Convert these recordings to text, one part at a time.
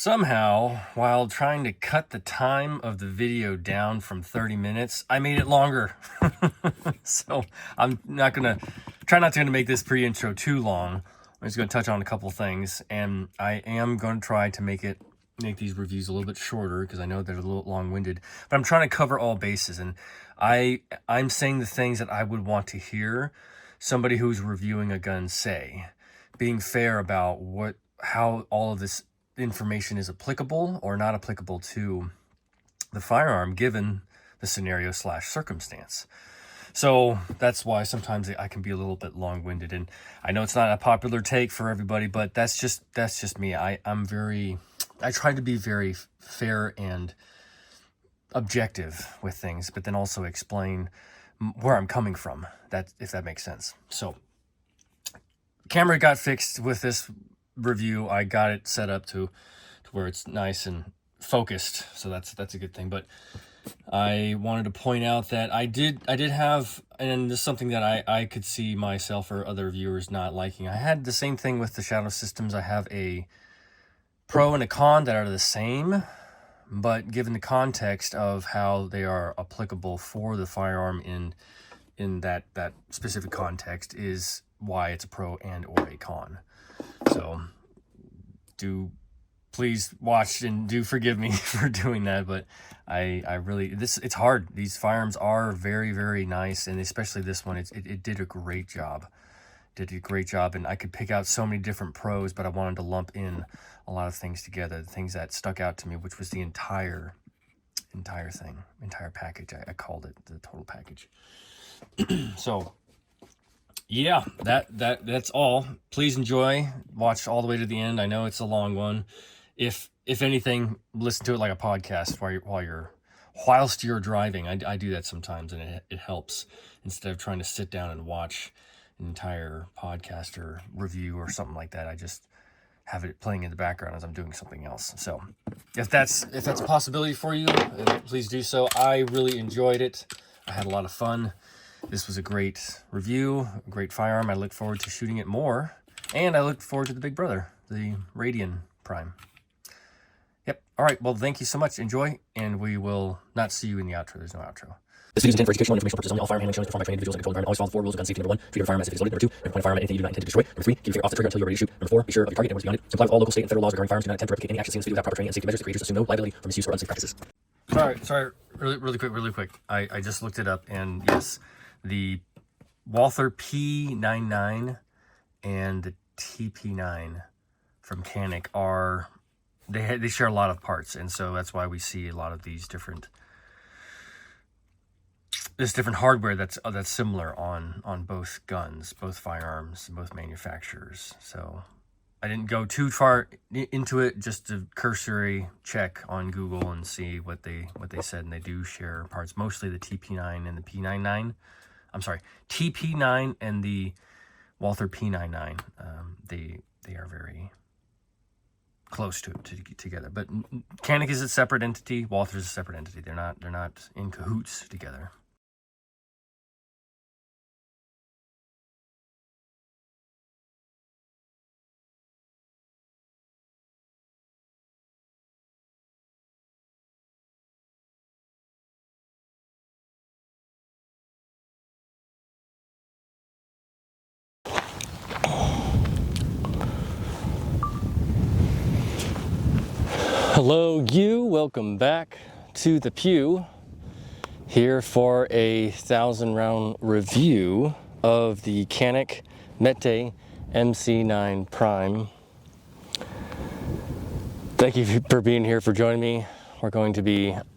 Somehow, while trying to cut the time of the video down from 30 minutes, I made it longer. So I'm not going to make this pre-intro too long. I'm just going to touch on a couple things, and I am going to try to make these reviews a little bit shorter because I know they're a little long-winded, but I'm trying to cover all bases, and I'm saying the things that I would want to hear somebody who's reviewing a gun say, being fair about how all of this information is applicable or not applicable to the firearm given the scenario / circumstance. So that's why sometimes I can be a little bit long-winded, and I know it's not a popular take for everybody, but that's just me. I try to be very fair and objective with things, but then also explain where I'm coming from, if that makes sense. So camera got fixed with this review. I got it set up to where it's nice and focused, so that's a good thing. But I wanted to point out that I did have, and this is something that I could see myself or other viewers not liking. I had the same thing with the Shadow Systems. I have a pro and a con that are the same, but given the context of how they are applicable for the firearm in that specific context is why it's a pro and or a con. So please watch and do forgive me for doing that, but I really, it's hard. These firearms are very, very nice, and especially this one, it did a great job. And I could pick out so many different pros, but I wanted to lump in a lot of things together, the things that stuck out to me, which was the entire package. I called it the total package. So yeah, that's all. Please enjoy. Watch all the way to the end. I know it's a long one. If anything, listen to it like a podcast whilst you're driving. I do that sometimes, and it helps instead of trying to sit down and watch an entire podcast or review or something like that. I just have it playing in the background as I'm doing something else. So if that's a possibility for you, please do so. I really enjoyed it. I had a lot of fun. This was a great review, a great firearm. I look forward to shooting it more, and I look forward to the big brother, the Radian Prime. Yep. All right. Well, thank you so much. Enjoy, and we will not see you in the outro. There's no outro. This video is intended for educational and informational purposes only. All firearm handling shown is performed by trained individuals in a controlled environment. Always follow the 4 rules of gun safety. Number 1, treat your firearm as if it is loaded. Number 2, never point a firearm at anything you do not intend to destroy. Number 3, keep your finger off the trigger until you are ready to shoot. Number 4, be sure of your target and what's beyond it. Comply with all local, state, and federal laws regarding firearms. Do not attempt to replicate any action seen in this video without proper training and safety measures. The creators assume no liability for misuse or unsafe practices. Sorry. Really quick. I just looked it up, and yes, the Walther P99 and the TP9 from Canik they share a lot of parts, and so that's why we see a lot of these different hardware that's similar on both guns, both firearms, both manufacturers. So I didn't go too far into it, just a cursory check on Google and see what they said, and they do share parts, mostly the TP9 and the P99. I'm sorry, TP9 and the Walther P99. They are very close together, but Canik is a separate entity. Walther is a separate entity. They're not in cahoots together. Hello, welcome back to the Pew, here for a 1,000-round review of the Canik METE MC9 Prime. Thank you for being here, for joining me.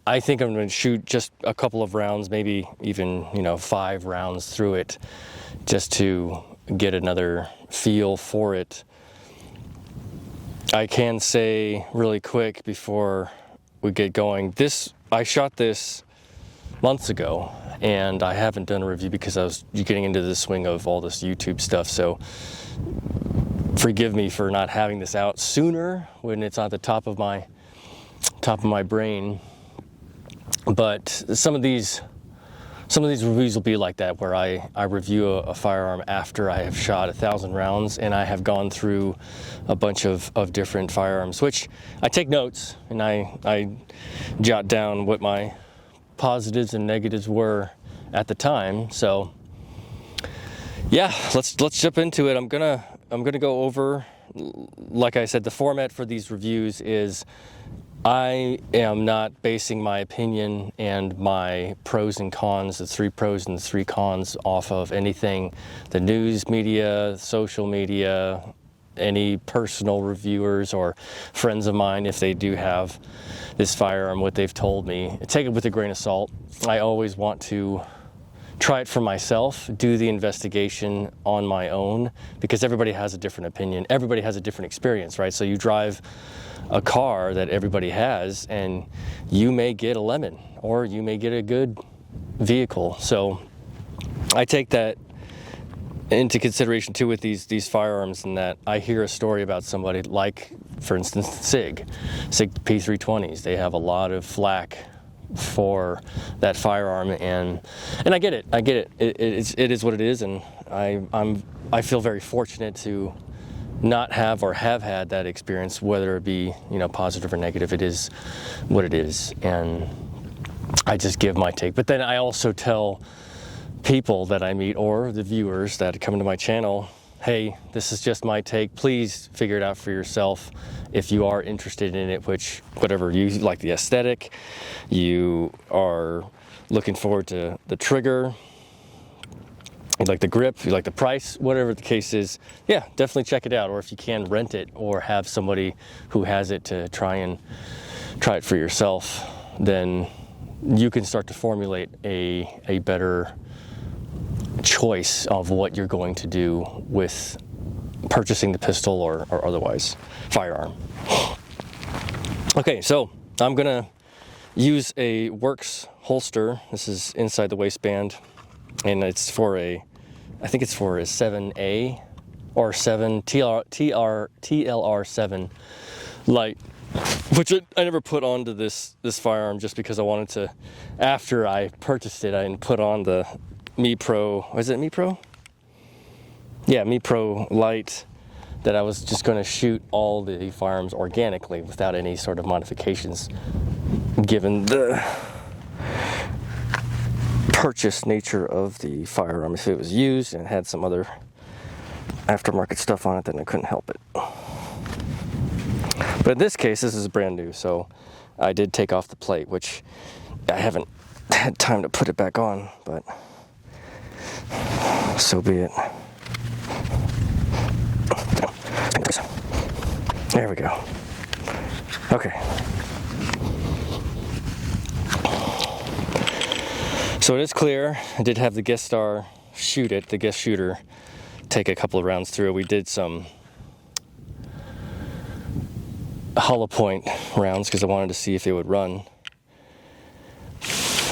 I think I'm going to shoot just a couple of rounds, maybe even 5 rounds through it, just to get another feel for it. I can say really quick before we get going, I shot this months ago, and I haven't done a review because I was getting into the swing of all this YouTube stuff, so forgive me for not having this out sooner when it's on the top of my brain. But some of these some of these reviews will be like that, where I review a firearm after I have shot 1,000 rounds, and I have gone through a bunch of different firearms, which I take notes and I jot down what my positives and negatives were at the time. So yeah, let's jump into it. I'm gonna go over, like I said, the format for these reviews is I am not basing my opinion and my pros and cons, the 3 pros and the 3 cons, off of anything, the news media, social media, any personal reviewers or friends of mine, if they do have this firearm, what they've told me. Take it with a grain of salt. I always want to try it for myself, do the investigation on my own, because everybody has a different opinion. Everybody has a different experience, right? So you drive a car that everybody has, and you may get a lemon, or you may get a good vehicle. So I take that into consideration too with these firearms, and that I hear a story about somebody like, for instance, SIG P320s. They have a lot of flack for that firearm, and I get it. It is what it is, and I feel very fortunate to not have or have had that experience, whether it be, you know, positive or negative. It is what it is, and I just give my take. But then I also tell people that I meet, or the viewers that come to my channel, hey, this is just my take. Please figure it out for yourself if you are interested in it, which, whatever you like, the aesthetic, you are looking forward to the trigger, you like the grip, you like the price, whatever the case is, yeah, definitely check it out. Or if you can, rent it or have somebody who has it to try it for yourself, then you can start to formulate a better choice of what you're going to do with purchasing the pistol or otherwise firearm. Okay, so I'm gonna use a Works holster. This is inside the waistband, and it's for I think it's for a 7A or 7 TLR7 light, which I never put onto this firearm, just because I wanted to, after I purchased it, I put on the MePro, is it MePro? Yeah, MePro light, that I was just going to shoot all the firearms organically without any sort of modifications, given the purchase nature of the firearm. If it was used and had some other aftermarket stuff on it, then I couldn't help it. But in this case, this is brand new, so I did take off the plate, which I haven't had time to put it back on, but so be it. There we go. Okay. So it is clear. I did have the guest star shoot it, the guest shooter, take a couple of rounds through. We did some hollow point rounds because I wanted to see if it would run.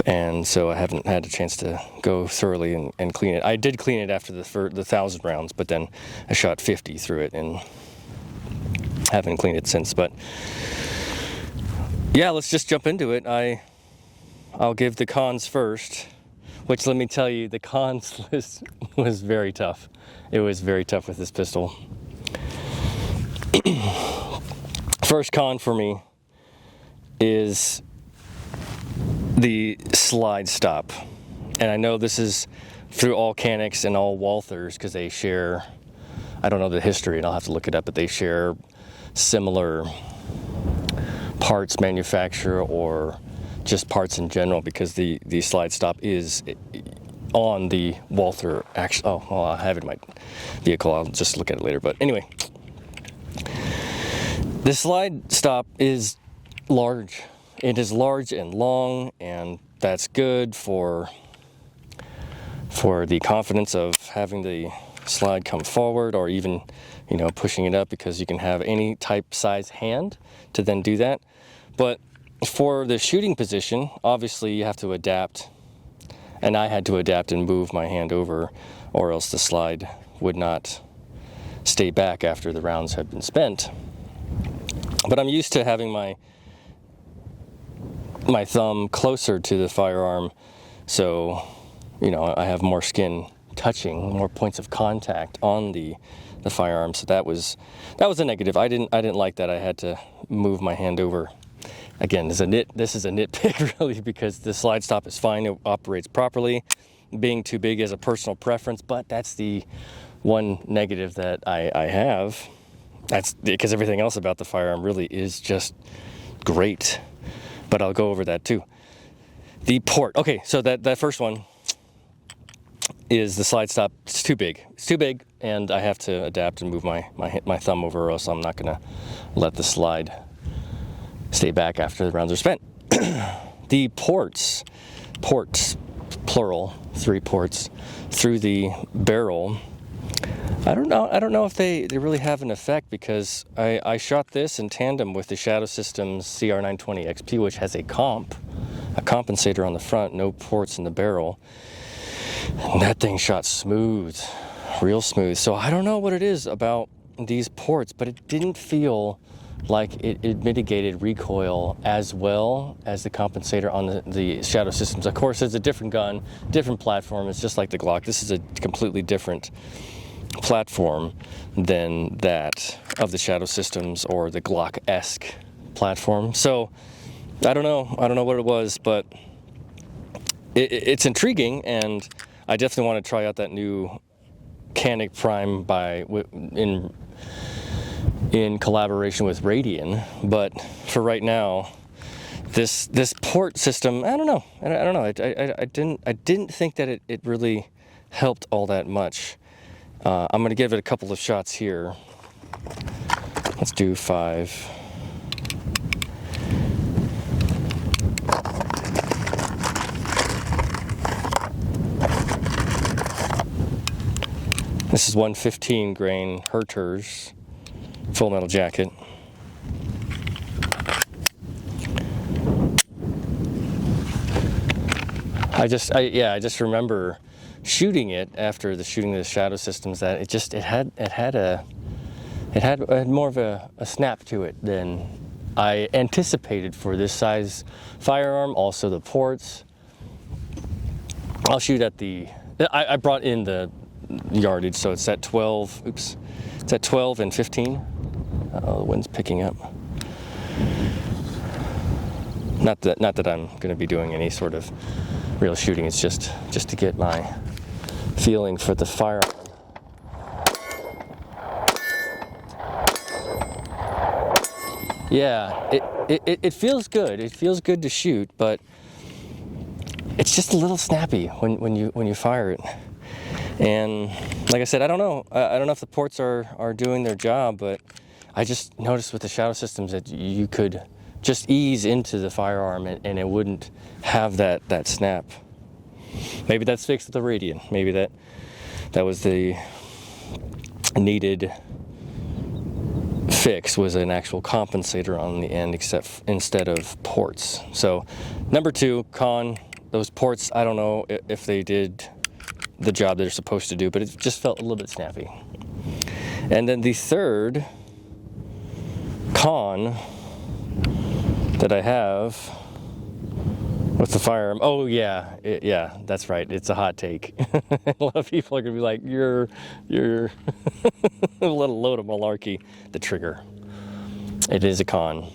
And so I haven't had a chance to go thoroughly and clean it. I did clean it after the 1,000 rounds, but then I shot 50 through it and haven't cleaned it since. But yeah, let's just jump into it. I'll give the cons first, which, let me tell you, the cons list was very tough. It was very tough with this pistol. First con for me is the slide stop. And I know this is through all Canics and all Walthers, because they share, I don't know the history and I'll have to look it up, but they share similar parts manufacturer or just parts in general, because the slide stop is on the Walther. Actually, oh, well, I have it in my vehicle. I'll just look at it later. But anyway, the slide stop is large. It is large and long, and that's good for the confidence of having the slide come forward, or even, you know, pushing it up, because you can have any type size hand to then do that. But for the shooting position, obviously you have to adapt, and I had to adapt and move my hand over, or else the slide would not stay back after the rounds had been spent. But I'm used to having my thumb closer to the firearm, so you know, I have more skin touching, more points of contact on the firearm. So that was a negative. I didn't like that I had to move my hand over. Again, this is a nitpick really, because the slide stop is fine. It operates properly. Being too big is a personal preference, but that's the one negative that I have. That's because everything else about the firearm really is just great. But I'll go over that too. The port. Okay, so that first one is the slide stop. It's too big. It's too big, and I have to adapt and move my thumb over, or else I'm not gonna let the slide stay back after the rounds are spent. The ports, plural, 3 ports through the barrel. I don't know if they really have an effect, because I shot this in tandem with the Shadow Systems CR920 XP, which has a compensator on the front, no ports in the barrel. And that thing shot smooth, real smooth. So I don't know what it is about these ports, but it didn't feel like it mitigated recoil as well as the compensator on the Shadow Systems. Of course, it's a different gun, different platform. It's just like the Glock. This is a completely different platform than that of the Shadow Systems or the Glock-esque platform. So I don't know what it was, but it's intriguing, and I definitely want to try out that new Canik Prime in collaboration with Radian. But for right now, this port system, I don't know. I didn't think that it really helped all that much. I'm going to give it a couple of shots here. Let's do 5. This is 115 grain Herters full metal jacket. I just remember shooting it after shooting the Shadow Systems, that it had more of a snap to it than I anticipated for this size firearm. Also the ports. I'll shoot at I brought in the yardage, so it's at 12. Oops, it's at 12 and 15. The wind's picking up. Not that I'm going to be doing any sort of real shooting. It's just to get my feeling for the firearm. Yeah, it feels good. It feels good to shoot, but it's just a little snappy when you fire it. And like I said, I don't know if the ports are doing their job, but I just noticed with the Shadow Systems that you could just ease into the firearm and it wouldn't have that snap. Maybe that's fixed with the Radian. Maybe that was the needed fix, was an actual compensator on the end instead of ports. So number 2, con, those ports, I don't know if they did the job they're supposed to do, but it just felt a little bit snappy. And then the third con that I have with the firearm, yeah, that's right, it's a hot take. A lot of people are gonna be like, you're a little load of malarkey. The trigger, it is a con.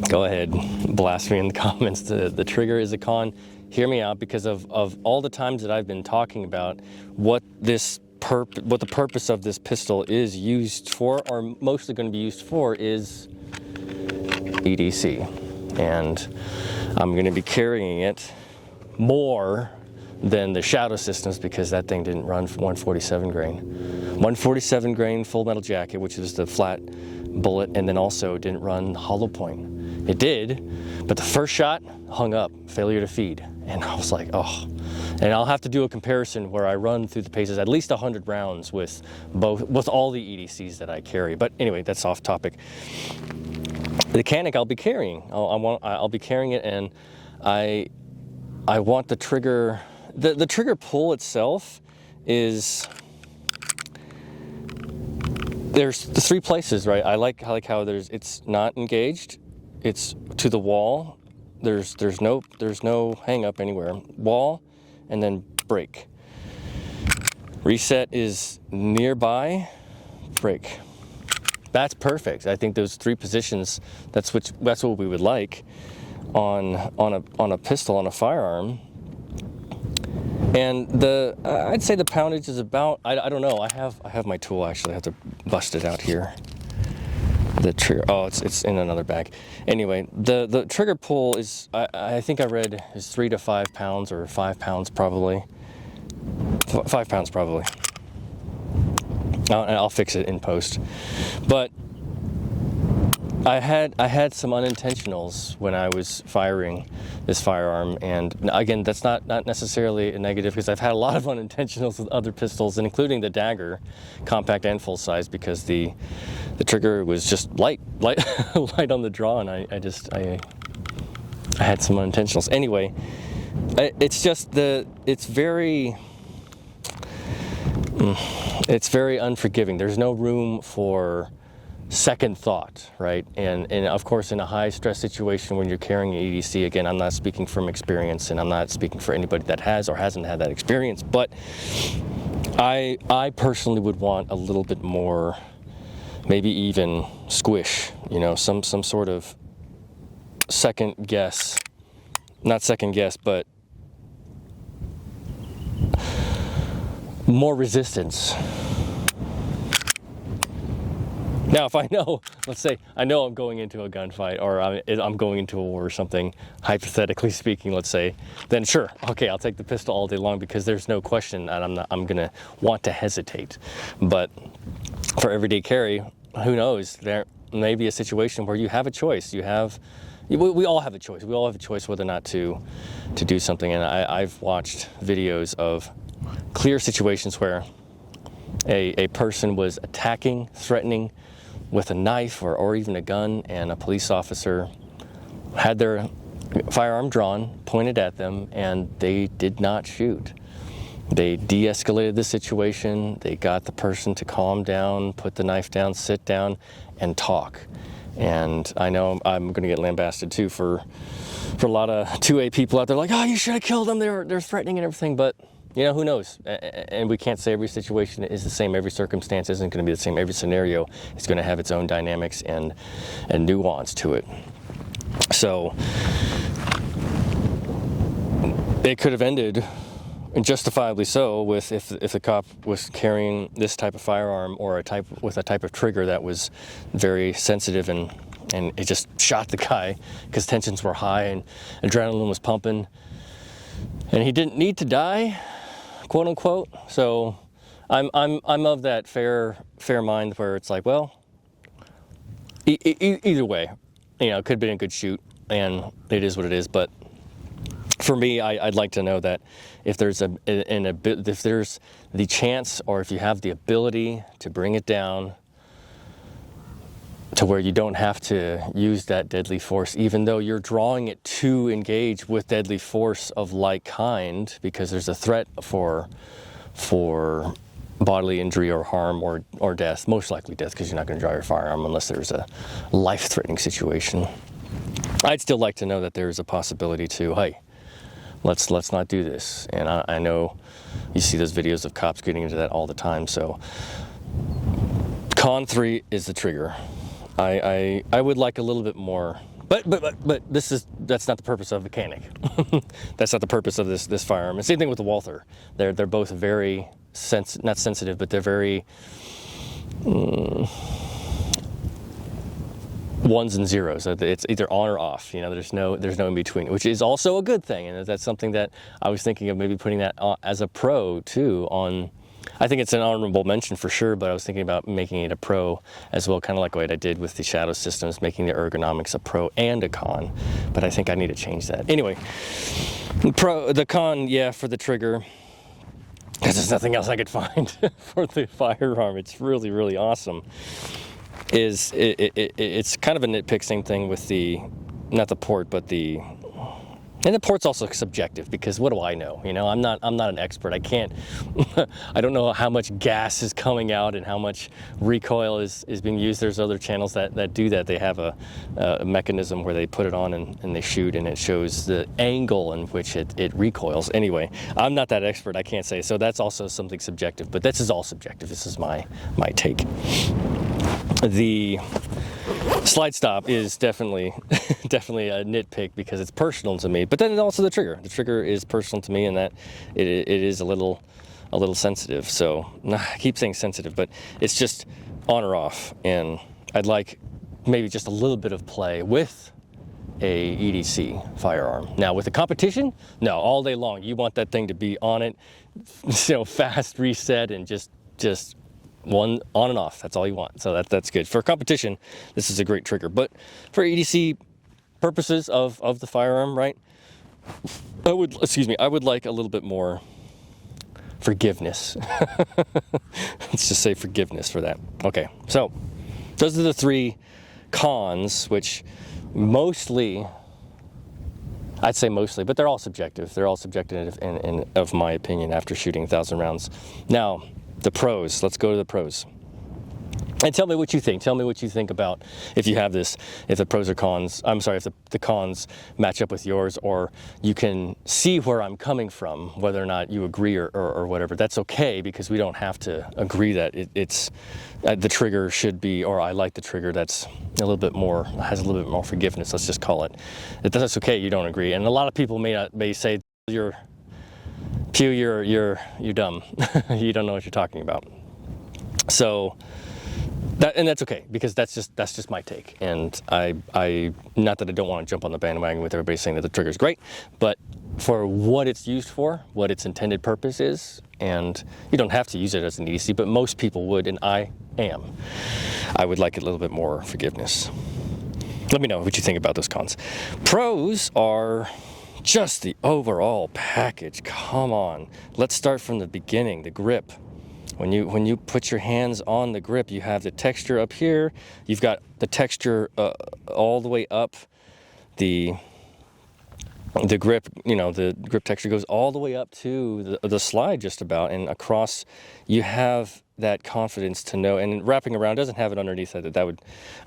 Go ahead, blast me in the comments. The trigger is a con. Hear me out, because of all the times that I've been talking about what the purpose of this pistol is used for, or mostly going to be used for, is EDC. And I'm going to be carrying it more than the Shadow Systems, because that thing didn't run 147 grain. 147 grain full metal jacket, which is the flat bullet, and then also didn't run hollow point. It did, but the first shot hung up, failure to feed. And I was like, oh. And I'll have to do a comparison where I run through the paces at least 100 rounds with all the EDCs that I carry. But anyway, that's off topic. The Canik I'll be carrying. I'll be carrying it, and I want the trigger. The trigger pull itself is, there's the 3 places, right? I like how it's not engaged. It's to the wall. There's no hang up anywhere. Wall, and then brake. Reset is nearby, brake. That's perfect. I think those 3 positions, that's what we would like on a pistol, on a firearm. And I'd say the poundage is about, I don't know, I have my tool actually, I have to bust it out here. The trigger, oh, it's in another bag. Anyway, the trigger pull is, I think I read, is 3 to 5 pounds, or 5 pounds probably. 5 pounds probably. I'll fix it in post. But I had some unintentionals when I was firing this firearm, and again, that's not necessarily a negative, because I've had a lot of unintentionals with other pistols, and including the dagger, compact and full size, because the trigger was just light light on the draw, and I had some unintentionals. Anyway, it's just it's very unforgiving. There's no room for second thought, right? And of course, in a high stress situation when you're carrying an EDC, again, I'm not speaking from experience, and I'm not speaking for anybody that has or hasn't had that experience, but I personally would want a little bit more, maybe even squish, some sort of second guess, not second guess, but more resistance. Now, if I know, let's say I know I'm going into a gunfight, or I'm going into a war or something, hypothetically speaking, let's say, then sure, okay, I'll take the pistol all day long, because there's no question, and I'm gonna want to hesitate. But for everyday carry, who knows? There may be a situation where you have a choice. We all have a choice. We all have a choice whether or not to do something. And I've watched videos of clear situations where a person was attacking, threatening with a knife or even a gun, and a police officer had their firearm drawn, pointed at them, and they did not shoot. They de-escalated the situation. They got the person to calm down, put the knife down, sit down, and talk. And I know I'm going to get lambasted too for a lot of 2A people out there, like, oh, you should have killed them. They're threatening and everything, but who knows? And we can't say every situation is the same. Every circumstance isn't going to be the same. Every scenario is going to have its own dynamics and nuance to it. So it could have ended, and justifiably so, with if the cop was carrying this type of firearm, or with a type of trigger that was very sensitive, and it just shot the guy because tensions were high and adrenaline was pumping, and he didn't need to die, quote unquote. So I'm of that fair mind where it's like, well, either way, it could have been a good shoot, and it is what it is. But for me, I'd like to know that if there's if there's the chance, or if you have the ability to bring it down to where you don't have to use that deadly force, even though you're drawing it to engage with deadly force of like kind, because there's a threat for bodily injury or harm or death, most likely death, because you're not going to draw your firearm unless there's a life-threatening situation. I'd still like to know that there's a possibility to, hey, let's not do this. And I know you see those videos of cops getting into that all the time. So con 3 is the trigger. I would like a little bit more, but that's not the purpose of the Canik. That's not the purpose of this firearm. And same thing with the Walther. They're both very not sensitive, but they're very ones and zeros. It's either on or off. There's no in between, which is also a good thing. And that's something that I was thinking of maybe putting that as a pro too on. I think it's an honorable mention for sure, but I was thinking about making it a pro as well, kind of like what I did with the shadow systems, making the ergonomics a pro and a con. But I think I need to change that. Anyway, the con, yeah, for the trigger, because there's nothing else I could find for the firearm. It's really, really awesome. It's kind of a nitpick, same thing with not the port, but the And the port's also subjective, because what do I know? You know, I'm not an expert. I can't, I don't know how much gas is coming out and how much recoil is being used. There's other channels that do that. They have a mechanism where they put it on and they shoot, and it shows the angle in which it recoils. Anyway, I'm not that expert. I can't say. So that's also something subjective, but this is all subjective. This is my take. The slide stop is definitely a nitpick because it's personal to me, but then also the trigger is personal to me, and that it is a little sensitive. So I keep saying sensitive, but it's just on or off, and I'd like maybe just a little bit of play with a EDC firearm. Now with the competition, no, all day long you want that thing to be on it, you know, fast reset and just one on and off. That's all you want. So that's good. For competition, this is a great trigger. But for EDC purposes of the firearm, right? I would like a little bit more forgiveness. Let's just say forgiveness for that. Okay, so those are the 3 cons, which mostly, I'd say mostly, but they're all subjective. They're all subjective in of my opinion after shooting 1,000 rounds. Now, the pros. Let's go to the pros. And tell me what you think. Tell me what you think about if you have this, if the pros or cons, I'm sorry, if the cons match up with yours, or you can see where I'm coming from, whether or not you agree or whatever. That's okay, because we don't have to agree that it's the trigger should be, or I like the trigger that's a little bit more, has a little bit more forgiveness, let's just call it. That's okay, you don't agree. And a lot of people may say, you're dumb. You don't know what you're talking about. So that's okay, because that's just my take. And I not that I don't want to jump on the bandwagon with everybody saying that the trigger's great, but for what it's used for, what its intended purpose is, and you don't have to use it as an EDC, but most people would, and I would like a little bit more forgiveness. Let me know what you think about those cons. Pros are just the overall package. Come on, let's start from the beginning. The grip. When you put your hands on the grip, you have the texture up here. You've got the texture all the way up. The grip, you know, the grip texture goes all the way up to the slide just about, and across you have that confidence to know, and wrapping around doesn't have it underneath that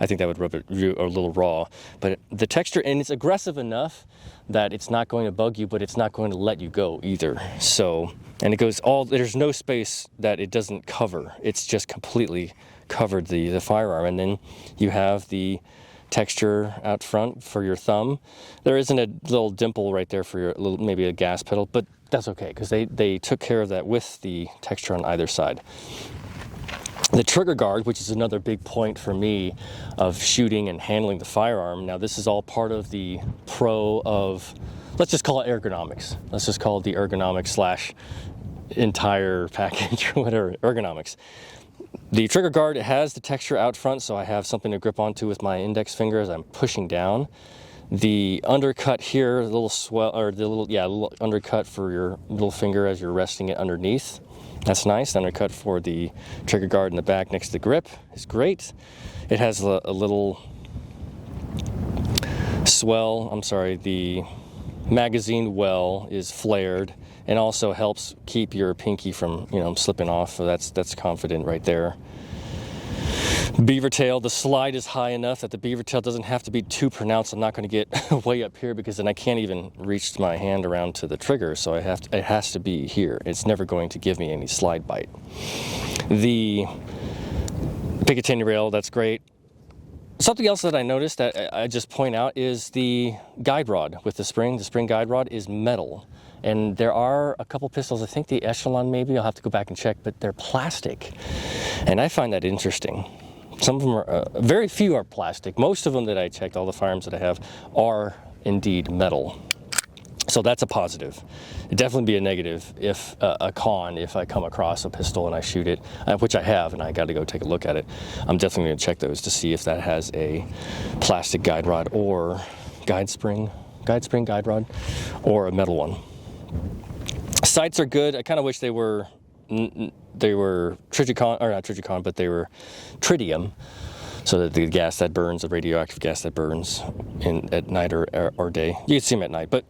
I think that would rub it a little raw, but the texture, and it's aggressive enough that it's not going to bug you, but it's not going to let you go either. So, and it goes there's no space that it doesn't cover. It's just completely covered the firearm. And then you have the texture out front for your thumb. There isn't a little dimple right there for your maybe a gas pedal, but that's okay, because they took care of that with the texture on either side. The trigger guard, which is another big point for me of shooting and handling the firearm. Now, this is all part of the pro of, let's just call it ergonomics. Let's just call it the ergonomics / entire package or whatever, ergonomics. The trigger guard, it has the texture out front, so I have something to grip onto with my index finger as I'm pushing down. The undercut here, the little swell, or the little undercut for your little finger as you're resting it underneath. That's nice. The undercut for the trigger guard in the back next to the grip is great. It has a little swell, the magazine well is flared, and also helps keep your pinky from, slipping off. So that's confident right there. Beaver tail, the slide is high enough that the beaver tail doesn't have to be too pronounced. I'm not going to get way up here, because then I can't even reach my hand around to the trigger, so it has to be here. It's never going to give me any slide bite. The Picatinny rail, that's great. Something else that I noticed that I just point out is the guide rod with the spring. The spring guide rod is metal. And there are a couple pistols, I think the Echelon maybe, I'll have to go back and check, but they're plastic. And I find that interesting. Some of them are, very few are plastic. Most of them that I checked, all the firearms that I have, are indeed metal. So that's a positive. It'd definitely be a negative if a con if I come across a pistol and I shoot it, which I have, and I got to go take a look at it. I'm definitely going to check those to see if that has a plastic guide rod or guide spring guide rod, or a metal one. Sights are good. I kind of wish they were Triticon, or not Triticon, but they were tritium. so that the gas that burns, the radioactive gas that burns at night or day, you can see them at night. But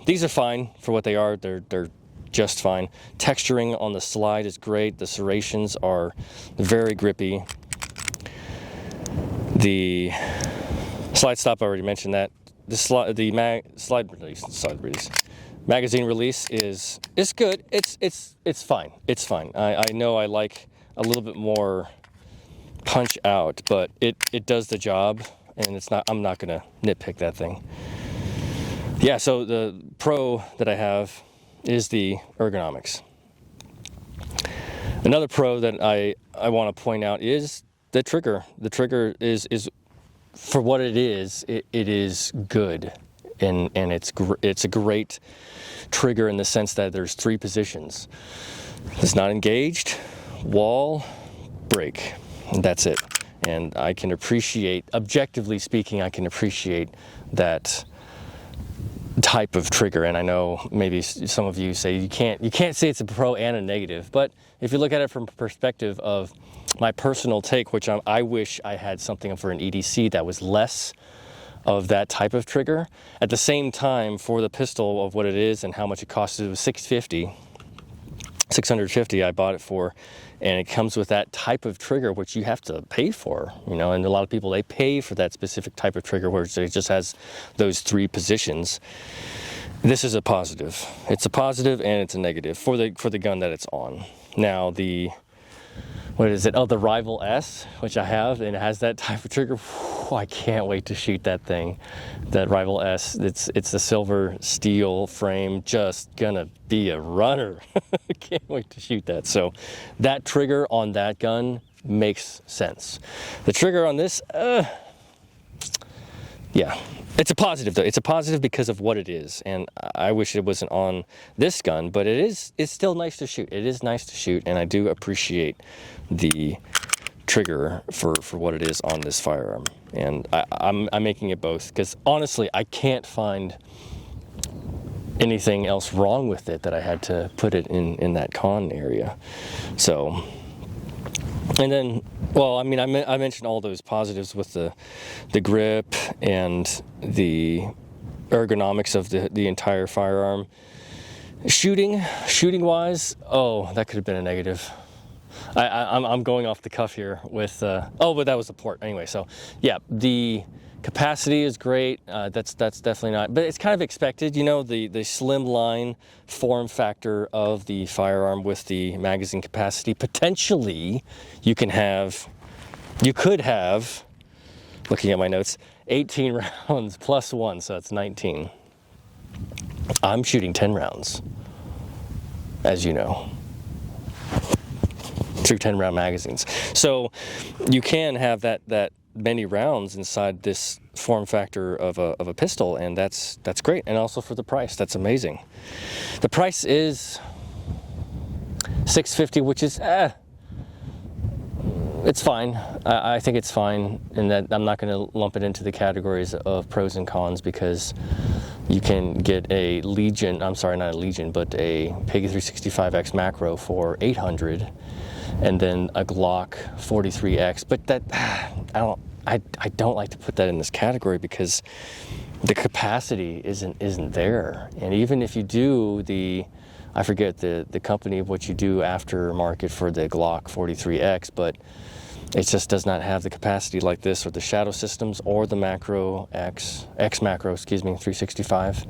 these are fine for what they are. They're just fine. Texturing on the slide is great. The serrations are very grippy. The slide stop, I already mentioned that. The slide release, magazine release is good. It's fine. It's fine. I know I like a little bit more punch out, but it does the job, and I'm not gonna nitpick that thing. Yeah, so the pro that I have is the ergonomics. Another pro that I want to point out is the trigger. The trigger is for what it is good, and it's a great trigger in the sense that there's 3 positions. It's not engaged, wall, break, and that's it. And I can appreciate, objectively speaking, I can appreciate that type of trigger. And I know maybe some of you say you can't say it's a pro and a negative, but if you look at it from a perspective of my personal take, which I wish I had something for an EDC that was less of that type of trigger. At the same time, for the pistol of what it is and how much it costs, it was $650 I bought it for, and it comes with that type of trigger, which you have to pay for, and a lot of people, they pay for that specific type of trigger where it just has those 3 positions. This is a positive. It's a positive and it's a negative for the gun that it's on. Now what is it? Oh, the Rival S, which I have, and it has that type of trigger. Whew, I can't wait to shoot that thing. That Rival S, it's a silver steel frame, just gonna be a runner. I can't wait to shoot that. So that trigger on that gun makes sense. The trigger on this, yeah, it's a positive though. It's a positive because of what it is, and I wish it wasn't on this gun, but it's still nice to shoot. It is nice to shoot, and I do appreciate the trigger for what it is on this firearm. And I'm making it both because honestly, I can't find anything else wrong with it that I had to put it in that con area. So. And then, well, I mean, I mentioned all those positives with the grip and the ergonomics of the entire firearm. Shooting wise, that could have been a negative. I'm going off the cuff here with, but that was the port anyway. So yeah, the capacity is great. That's definitely not, but it's kind of expected, the slim line form factor of the firearm with the magazine capacity. Potentially, you could have, looking at my notes, 18 rounds plus 1, so that's 19. I'm shooting 10 rounds, as you know, through 10-round magazines. So you can have that many rounds inside this form factor of a pistol, and that's great. And also for the price, that's amazing. The price is $650, which is it's fine. I think it's fine, and that I'm not going to lump it into the categories of pros and cons, because you can get a Legion, I'm sorry, not a Legion, but a Peggy 365X macro for $800, and then a Glock 43X. But that I don't like to put that in this category because the capacity isn't there. And even if you do I forget the company of what you do aftermarket for the Glock 43X, but it just does not have the capacity like this, or the Shadow Systems, or the Macro X Macro, 365,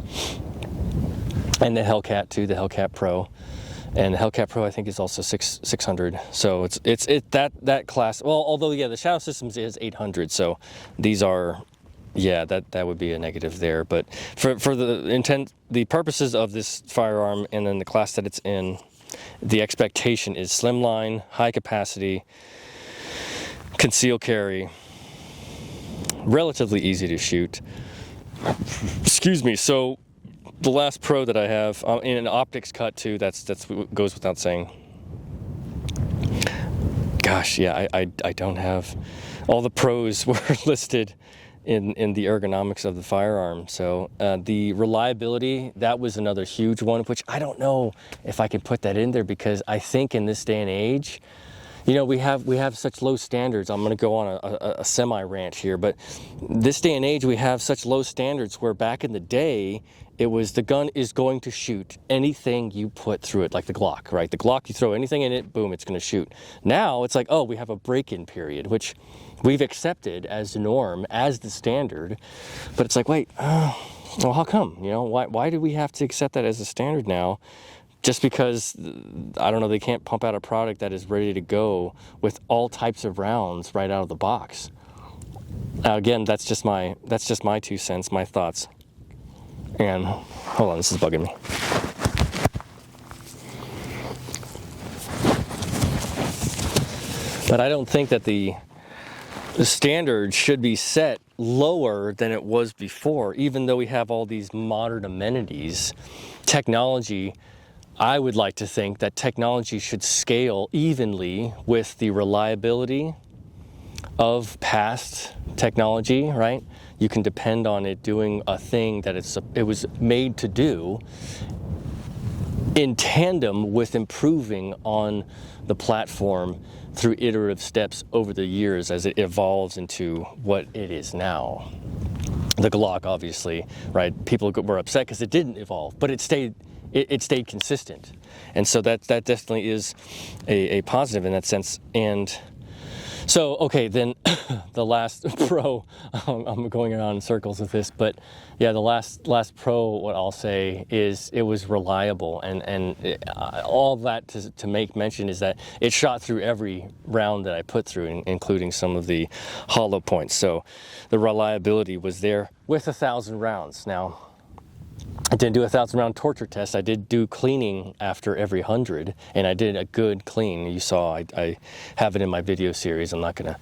and the Hellcat too, the Hellcat Pro, and the Hellcat Pro I think is also 600. So it's that class. Well, although the Shadow Systems is 800. So these are, that would be a negative there. But for the purposes of this firearm and then the class that it's in, the expectation is slimline, high capacity, conceal carry, relatively easy to shoot. Excuse me. So the last pro that I have in an optics cut too, that's goes without saying. Gosh, yeah, I don't have all the pros were listed in the ergonomics of the firearm. So the reliability, that was another huge one, which I don't know if I could put that in there, because I think in this day and age, you know, we have such low standards. I'm going to go on a semi rant here, but this day and age we have such low standards where back in the day it was the gun is going to shoot anything you put through it, like the Glock, right? The Glock, you throw anything in it, boom, it's going to shoot. Now it's like, oh, we have a break-in period, which we've accepted as the norm, as the standard, but it's like, wait, well, how come? You know, why do we have to accept that as a standard now? Just because, I don't know, they can't pump out a product that is ready to go with all types of rounds right out of the box. Now, again, that's just my 2 cents, my thoughts. And hold on, this is bugging me. But I don't think that the standard should be set lower than it was before, even though we have all these modern amenities. Technology, I would like to think that technology should scale evenly with the reliability of past technology, right? You can depend on it doing a thing that it was made to do in tandem with improving on the platform through iterative steps over the years as it evolves into what it is now. The Glock, obviously, right? People were upset because it didn't evolve, but it stayed consistent. And so that definitely is a positive in that sense. And so, okay, then the last pro, I'm going around in circles with this, but yeah, the last pro, what I'll say is it was reliable. And all that to make mention is that it shot through every round that I put through, including some of the hollow points. So the reliability was there with 1,000 rounds. Now, I didn't do a 1,000 round torture test. I did do cleaning after every 100, and I did a good clean. You saw I have it in my video series. I'm not going to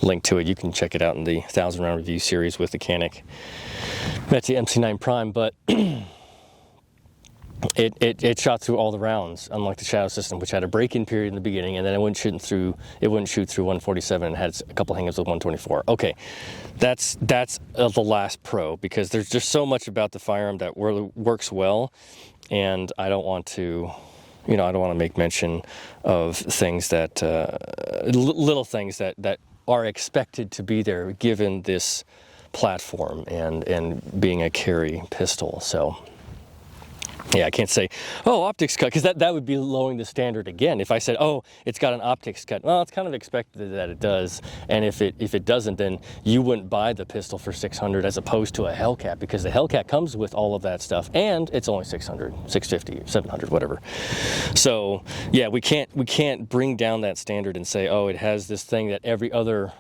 link to it. You can check it out in the 1,000 round review series with the Canik METE MC9 Prime. But it shot through all the rounds, unlike the Shadow system, which had a break-in period in the beginning, and then it wouldn't shoot through 147 and had a couple hangups with 124. Okay, that's the last pro, because there's just so much about the firearm that works well, and I don't want to, I don't want to make mention of things that little things that are expected to be there given this platform and being a carry pistol. So yeah, I can't say, oh, optics cut, because that would be lowering the standard again. If I said, oh, it's got an optics cut, well, it's kind of expected that it does. And if it doesn't, then you wouldn't buy the pistol for $600 as opposed to a Hellcat, because the Hellcat comes with all of that stuff, and it's only $600, $650, $700, whatever. So yeah, we can't bring down that standard and say, oh, it has this thing that every other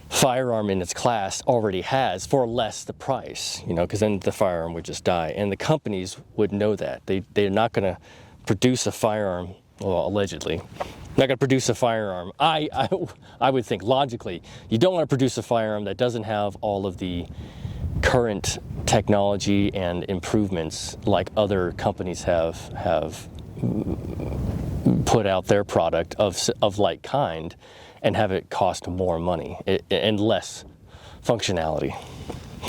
firearm in its class already has for less the price, because then the firearm would just die, and the companies would know that. They're not going to produce a firearm, well, allegedly not going to produce a firearm. I would think logically you don't want to produce a firearm that doesn't have all of the current technology and improvements like other companies have put out their product of like kind, and have it cost more money and less functionality,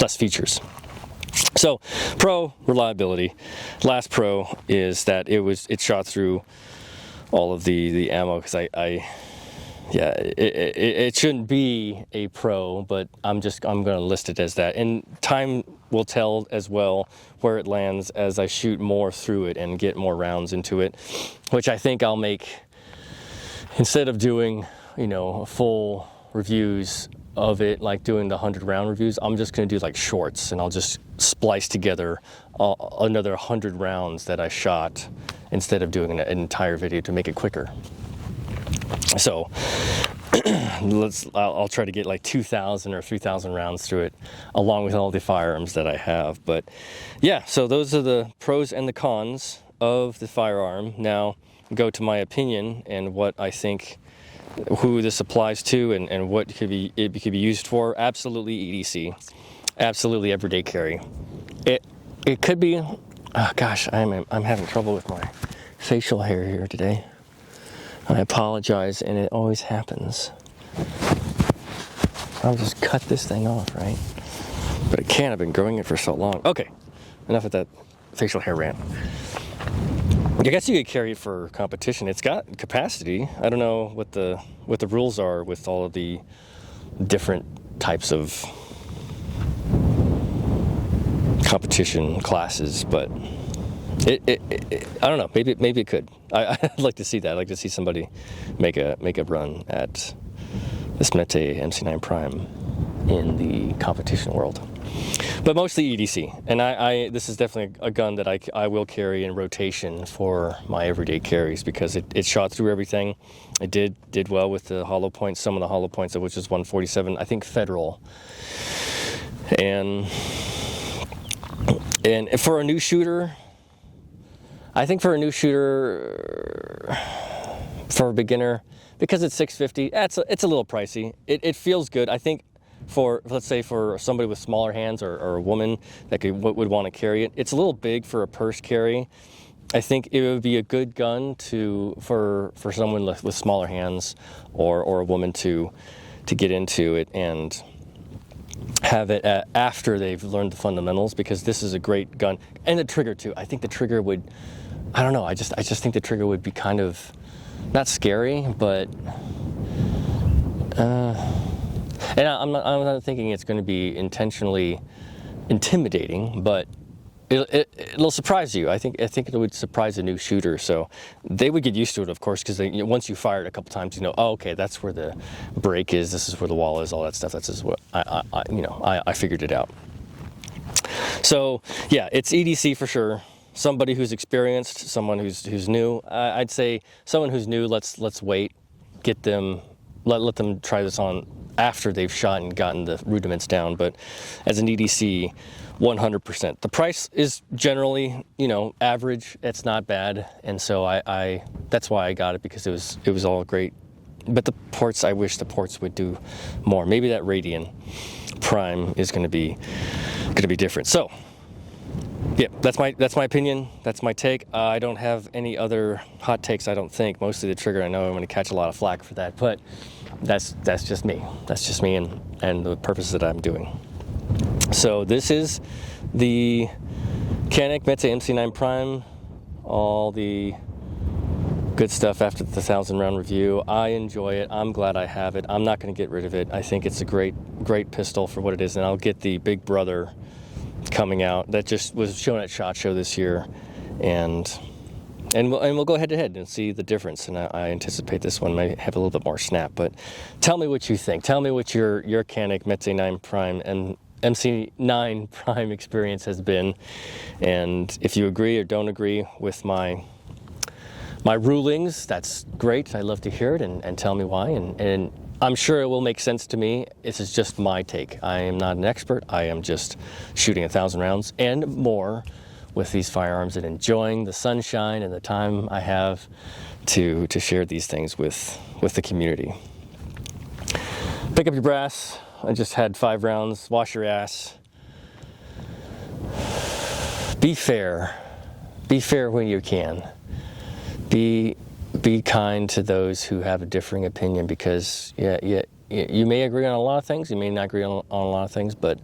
less features. So, pro, reliability. Last pro is that it shot through all of the ammo, because it shouldn't be a pro, but I'm going to list it as that. And time will tell as well where it lands as I shoot more through it and get more rounds into it, which I think I'll make, instead of doing full reviews of it, like doing the 100 round reviews, I'm just going to do like shorts, and I'll just splice together another 100 rounds that I shot instead of doing an entire video to make it quicker. So I'll try to get like 2,000 or 3,000 rounds through it, along with all the firearms that I have. But yeah, so those are the pros and the cons of the firearm. Now go to my opinion and what I think, who this applies to, and what it could be used for. Absolutely EDC, absolutely everyday carry. It could be, oh gosh, I'm having trouble with my facial hair here today. I apologize, and it always happens. I'll just cut this thing off, right? But it can't, I've been growing it for so long. Okay, enough of that facial hair rant. I guess you could carry it for competition. It's got capacity. I don't know what the rules are with all of the different types of competition classes, but I don't know. Maybe it could. I'd like to see that. I'd like to see somebody make a run at this METE MC9 Prime in the competition world. But mostly EDC, and this is definitely a gun that I will carry in rotation for my everyday carries because it shot through everything. It did well with the hollow points, some of the hollow points of which is 147, I think federal. And for a new shooter, I think for a new shooter, for a beginner, because it's $650, it's a little pricey. It feels good. I think for, let's say, for somebody with smaller hands or a woman that would want to carry it, it's a little big for a purse carry. I think it would be a good gun for someone with smaller hands or a woman to get into it and have it after they've learned the fundamentals, because this is a great gun. And the trigger too. I think the trigger would, I don't know, I just think the trigger would be kind of not scary, but and I'm not thinking it's going to be intentionally intimidating, but it'll surprise you. I think it would surprise a new shooter, so they would get used to it, of course, because once you fire it a couple times, oh, okay, that's where the break is. This is where the wall is. All that stuff. That's just what I figured it out. So yeah, it's EDC for sure. Somebody who's experienced, someone who's new. I'd say someone who's new. Let's wait. Get them. Let them try this on after they've shot and gotten the rudiments down. But as an EDC, 100%. The price is generally, average. It's not bad, and so I that's why I got it, because it was all great. But the ports, I wish the ports would do more. Maybe that Radian Prime is going to be different. So yeah, that's my opinion. That's my take. I don't have any other hot takes, I don't think. Mostly the trigger. I know I'm going to catch a lot of flack for that, but that's just me. That's just me and the purpose that I'm doing. So this is the Canik METE MC9 Prime. All the good stuff after the 1,000 round review. I enjoy it. I'm glad I have it. I'm not going to get rid of it. I think it's a great pistol for what it is, and I'll get the Big Brother coming out that just was shown at SHOT Show this year, and we'll go head to head and see the difference. And I anticipate this one might have a little bit more snap. But tell me what you think. Tell me what your Canik METE 9 Prime and MC9 Prime experience has been, and if you agree or don't agree with my rulings, that's great. I love to hear it, and tell me why, and I'm sure it will make sense to me. This is just my take. I am not an expert. I am just shooting 1,000 rounds and more with these firearms and enjoying the sunshine and the time I have to share these things with the community. Pick up your brass. I just had 5 rounds. Wash your ass. Be fair. Be fair when you can. Be kind to those who have a differing opinion, because you may agree on a lot of things, you may not agree on a lot of things, but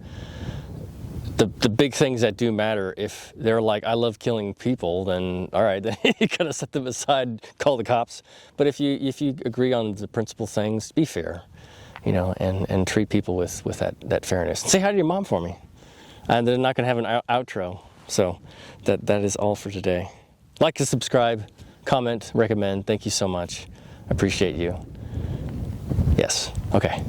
the big things that do matter, if they're like, I love killing people, then all right, then you gotta set them aside, call the cops. But if you agree on the principal things, be fair, and treat people with that fairness. Say hi to your mom for me. And they're not gonna have an outro. So that is all for today. Like and subscribe. Comment, recommend. Thank you so much. I appreciate you. Yes. Okay.